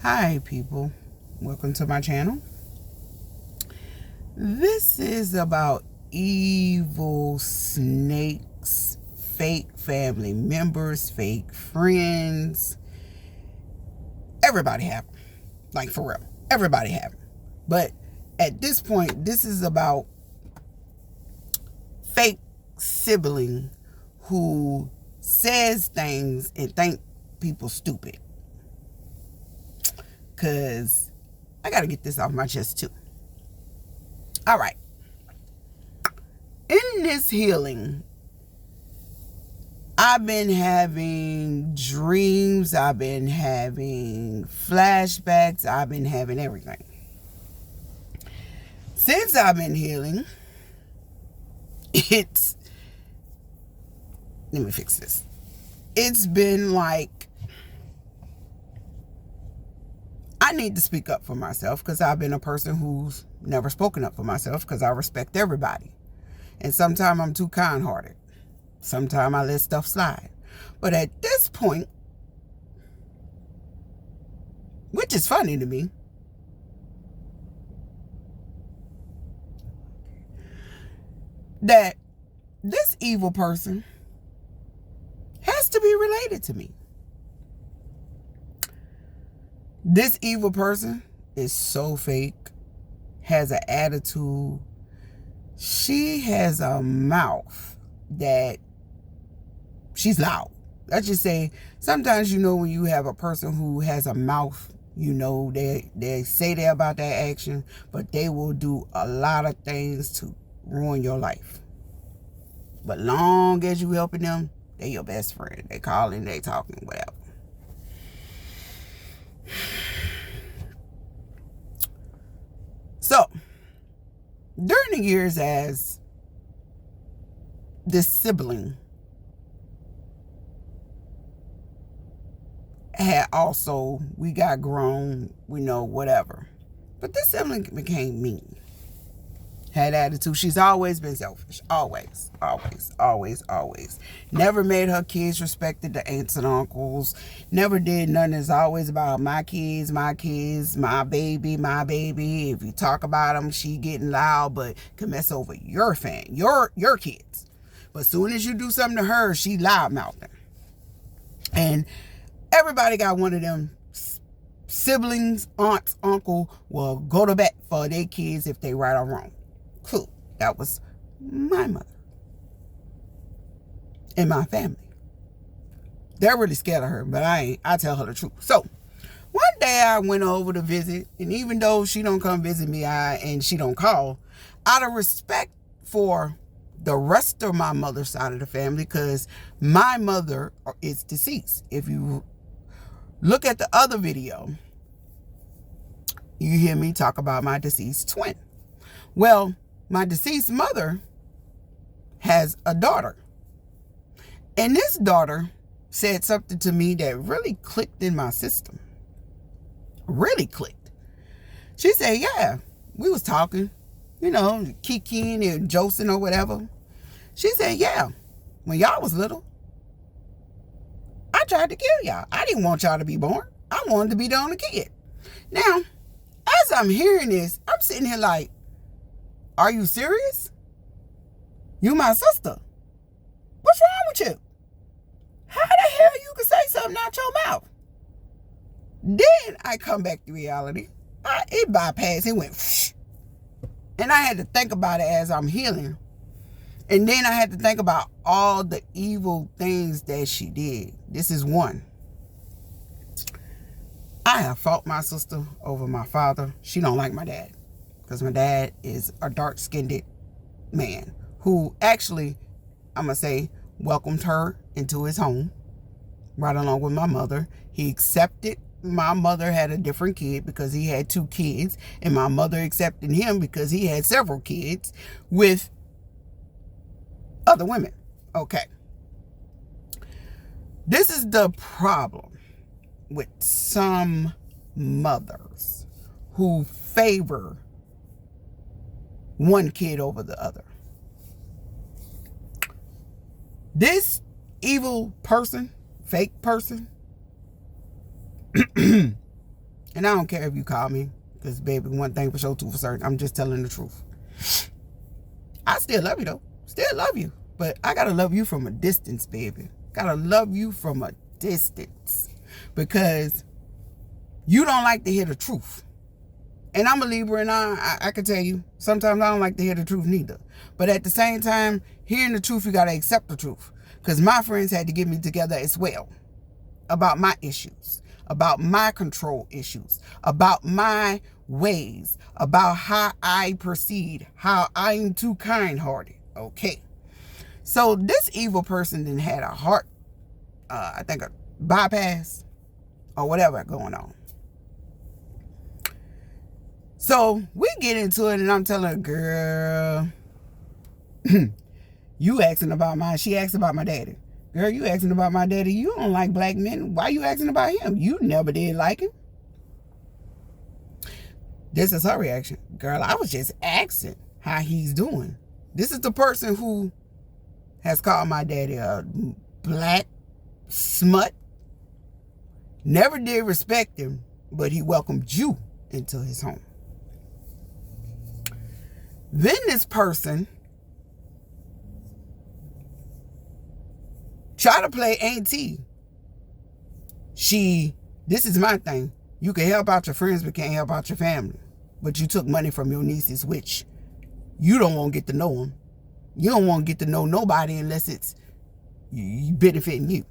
Hi people, welcome to my channel. This is about evil snakes, fake family members, fake friends. Everybody have them, like for real. Everybody have them. But at this point, this is about fake sibling who says things and think people stupid. Cause I gotta get this off my chest too. All right. In this healing, I've been having dreams, I've been having flashbacks, I've been having everything. Since I've been healing, let me fix this. It's been like, I need to speak up for myself because I've been a person who's never spoken up for myself because I respect everybody. And sometimes I'm too kind-hearted. Sometimes I let stuff slide. But at this point, which is funny to me, that this evil person has to be related to me. This evil person is so fake, has an attitude. She has a mouth that she's loud. Let's just say, sometimes when you have a person who has a mouth, they say they're about that action, but they will do a lot of things to ruin your life. But long as you helping them, they're your best friend. They calling, they talking, whatever. So, during the years as this sibling had also, we got grown, whatever. But this sibling became mean. Had attitude. She's always been selfish. Always, always, always, always. Never made her kids respected the aunts and uncles. Never did nothing. It's always about my kids, my baby, my baby. If you talk about them, she getting loud, but can mess over your your kids. But soon as you do something to her, she loud mouthing. And everybody got one of them siblings, aunts, uncle will go to bat for their kids if they right or wrong. Cool. That was my mother and my family. They're really scared of her, but I ain't. I tell her the truth. So one day I went over to visit, and even though she don't come visit me, and she don't call, out of respect for the rest of my mother's side of the family, because my mother is deceased. If you look at the other video, you hear me talk about my deceased twin. Well, my deceased mother has a daughter. And this daughter said something to me that really clicked in my system. Really clicked. She said, yeah, we was talking, kikiing and josing or whatever. She said, yeah, when y'all was little, I tried to kill y'all. I didn't want y'all to be born. I wanted to be the only kid. Now, as I'm hearing this, I'm sitting here like, are you serious? You my sister. What's wrong with you? How the hell you can say something out your mouth? Then I come back to reality. It bypassed. It went whoosh. And I had to think about it as I'm healing. And then I had to think about all the evil things that she did. This is one. I have fought my sister over my father. She don't like my dad. Because my dad is a dark-skinned man who actually, I'm going to say, welcomed her into his home right along with my mother. He accepted my mother had a different kid because he had 2 kids, and my mother accepted him because he had several kids with other women. Okay. This is the problem with some mothers who favor one kid over the other. This evil person, fake person, and And I don't care if you call me, because, baby, one thing for sure, two for certain, I'm just telling the truth. I still love you, though. Still love you. But I got to love you from a distance, baby. Got to love you from a distance. Because you don't like to hear the truth. And I'm a Libra, and I can tell you, sometimes I don't like to hear the truth neither. But at the same time, hearing the truth, you got to accept the truth. Because my friends had to get me together as well about my issues, about my control issues, about my ways, about how I proceed, how I'm too kind-hearted. Okay. So this evil person then had a heart, I think a bypass or whatever going on. So we get into it, and I'm telling her, girl, you asking about mine. She asked about my daddy. Girl, you asking about my daddy. You don't like black men. Why you asking about him? You never did like him. This is her reaction. Girl, I was just asking how he's doing. This is the person who has called my daddy a black smut. Never did respect him, but he welcomed you into his home. Then this person try to play auntie. This is my thing. You can help out your friends, but can't help out your family. But you took money from your nieces, which you don't want to get to know them. You don't want to get to know nobody unless it's benefiting you.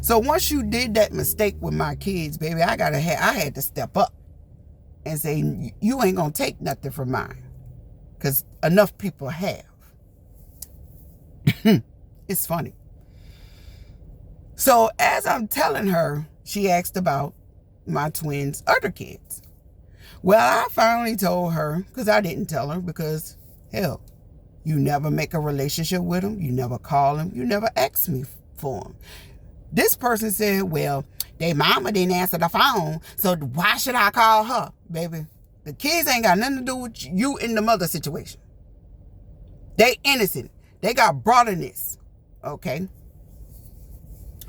So once you did that mistake with my kids, baby, I had to step up and say, you ain't going to take nothing from mine. Because enough people have. It's funny. So as I'm telling her, she asked about my twins' other kids. Well, I finally told her, because I didn't tell her, because, hell, you never make a relationship with them. You never call them. You never ask me for them. This person said, well, their mama didn't answer the phone, so why should I call her? Baby, the kids ain't got nothing to do with you in the mother situation. They innocent. They got brought in this. Okay?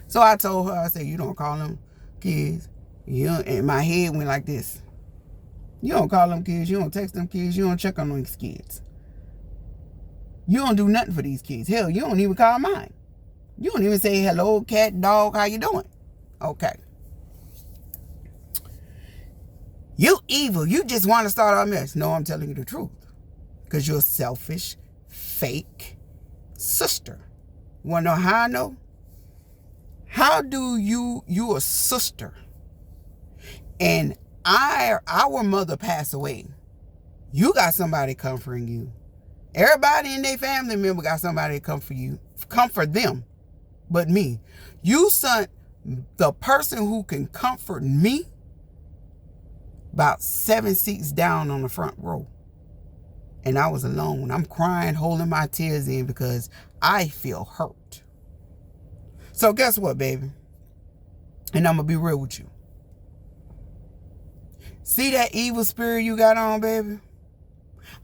So I told her, I said, you don't call them kids. And my head went like this. You don't call them kids. You don't text them kids. You don't check on these kids. You don't do nothing for these kids. Hell, you don't even call mine. You don't even say, hello, cat, dog, how you doing? Okay. You evil. You just want to start our mess. No, I'm telling you the truth. Because you're a selfish, fake sister. You want to know how I know? How do you a sister, and our mother passed away. You got somebody comforting you. Everybody in their family member got somebody to comfort them, but me. You sent the person who can comfort me about 7 seats down on the front row. And I was alone. I'm crying, holding my tears in because I feel hurt. So guess what, baby? And I'm going to be real with you. See that evil spirit you got on, baby?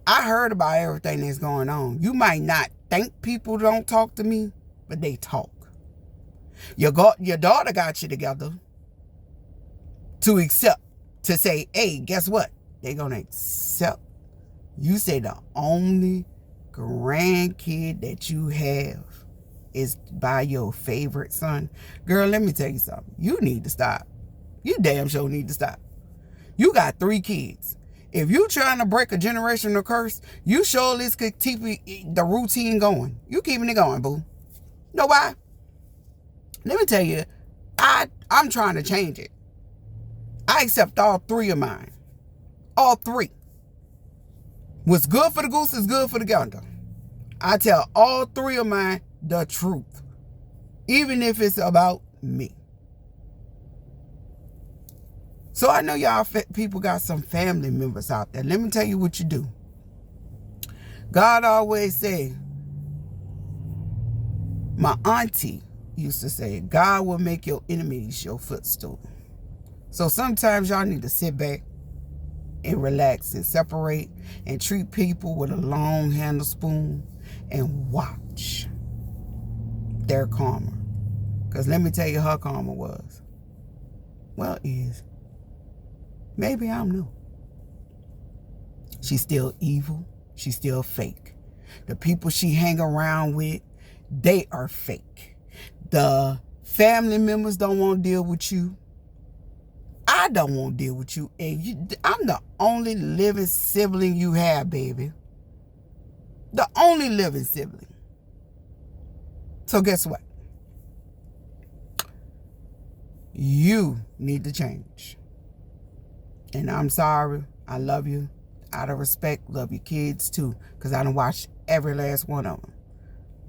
I heard about everything that's going on. You might not think people don't talk to me, but they talk. Your daughter got you together to say, hey, guess what? They're going to accept. You say the only grandkid that you have is by your favorite son. Girl, let me tell you something. You need to stop. You damn sure need to stop. You got 3 kids. If you trying to break a generational curse, you surely could keep the routine going. You keeping it going, boo. Know why? Let me tell you, I'm trying to change it. I accept all 3 of mine. All 3. What's good for the goose is good for the gander. I tell all 3 of mine the truth, even if it's about me. So I know y'all people got some family members out there. Let me tell you what you do. God always say, my auntie used to say, God will make your enemies your footstool. So sometimes y'all need to sit back and relax and separate and treat people with a long handle spoon and watch their karma. Because let me tell you, her karma was, well, is Maybe I'm new. She's still evil. She's still fake. The people she hang around with, they are fake. The family members don't want to deal with you. I don't want to deal with you. And I'm the only living sibling you have, baby. The only living sibling. So guess what? You need to change. And I'm sorry. I love you. Out of respect, love your kids too. Because I done watched every last one of them.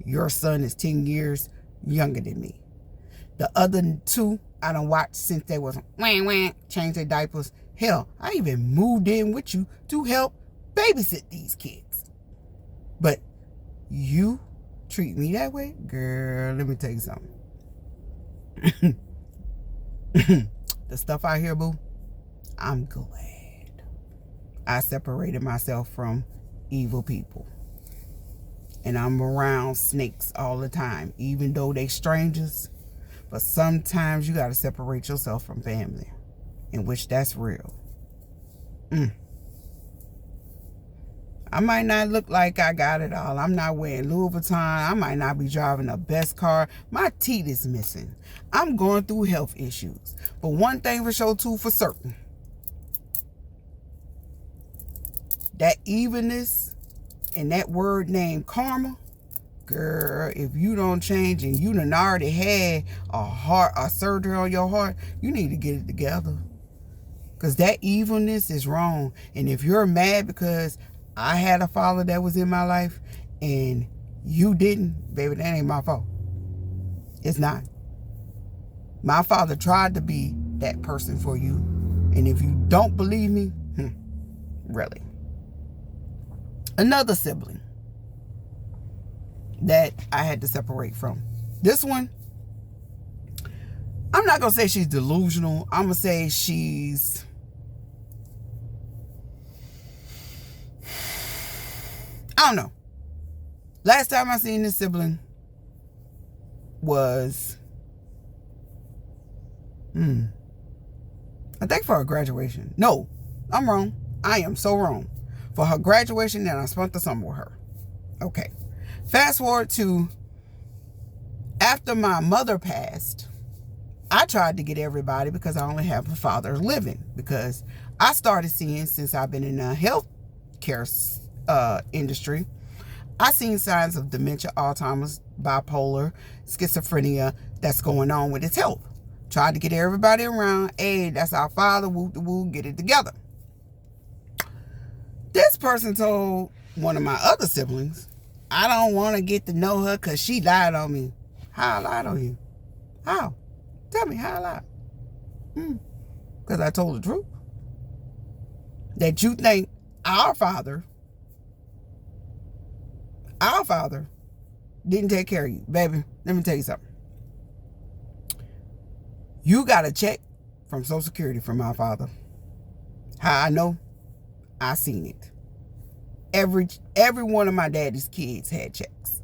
Your son is 10 years younger than me. The other two, I done watched since they was change their diapers. Hell, I even moved in with you to help babysit these kids. But you treat me that way? Girl, let me tell you something. The stuff out here, boo, I'm glad I separated myself from evil people. And I'm around snakes all the time, even though they strangers. But sometimes you got to separate yourself from family, in which that's real. I might not look like I got it all. I'm not wearing Louis Vuitton. I might not be driving the best car. My teeth is missing. I'm going through health issues. But one thing for sure, too, for certain. That evenness and that word named karma, girl, if you don't change and you done already had a surgery on your heart, you need to get it together. Because that evilness is wrong. And if you're mad because I had a father that was in my life and you didn't, baby, that ain't my fault. It's not. My father tried to be that person for you. And if you don't believe me, really. Another sibling that I had to separate from. This one, I'm not going to say she's delusional. I'm going to say she's... I don't know. Last time I seen this sibling was... I think for her graduation. No, I'm wrong. I am so wrong. For her graduation, and I spent the summer with her. Okay. Fast forward to after my mother passed, I tried to get everybody because I only have a father living. Because I started seeing, since I've been in the healthcare industry, I seen signs of dementia, Alzheimer's, bipolar, schizophrenia that's going on with his health. Tried to get everybody around. Hey, that's our father. Woo, get it together. This person told one of my other siblings, I don't want to get to know her because she lied on me. How I lied on you? How? Tell me how I lied. Because I told the truth. That you think our father didn't take care of you. Baby, let me tell you something. You got a check from Social Security from my father. How I know? I seen it. Every one of my daddy's kids had checks.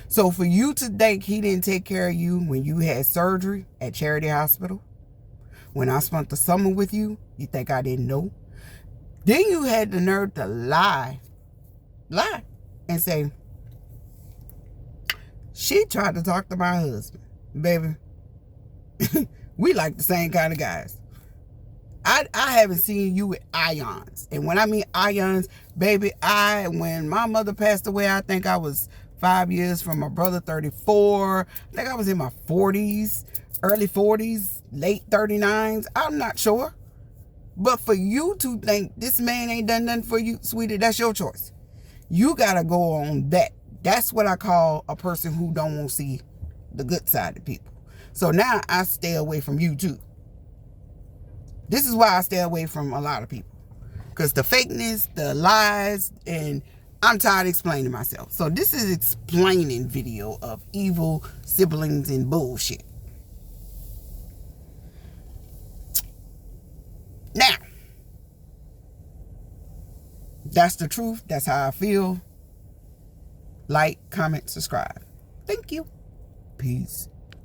So for you to think he didn't take care of you when you had surgery at Charity Hospital, when I spent the summer with you, you think I didn't know? Then you had the nerve to lie, and say, she tried to talk to my husband. Baby, we like the same kind of guys. I haven't seen you with ions. And when I mean ions, baby, when my mother passed away, I think I was 5 years from my brother, 34. I think I was in my 40s, early 40s, late 39s. I'm not sure. But for you to think this man ain't done nothing for you, sweetie, that's your choice. You got to go on that. That's what I call a person who don't want to see the good side of people. So now I stay away from you too. This is why I stay away from a lot of people. Because the fakeness, the lies, and I'm tired of explaining myself. So this is explaining video of evil siblings and bullshit. Now, that's the truth. That's how I feel. Like, comment, subscribe. Thank you. Peace.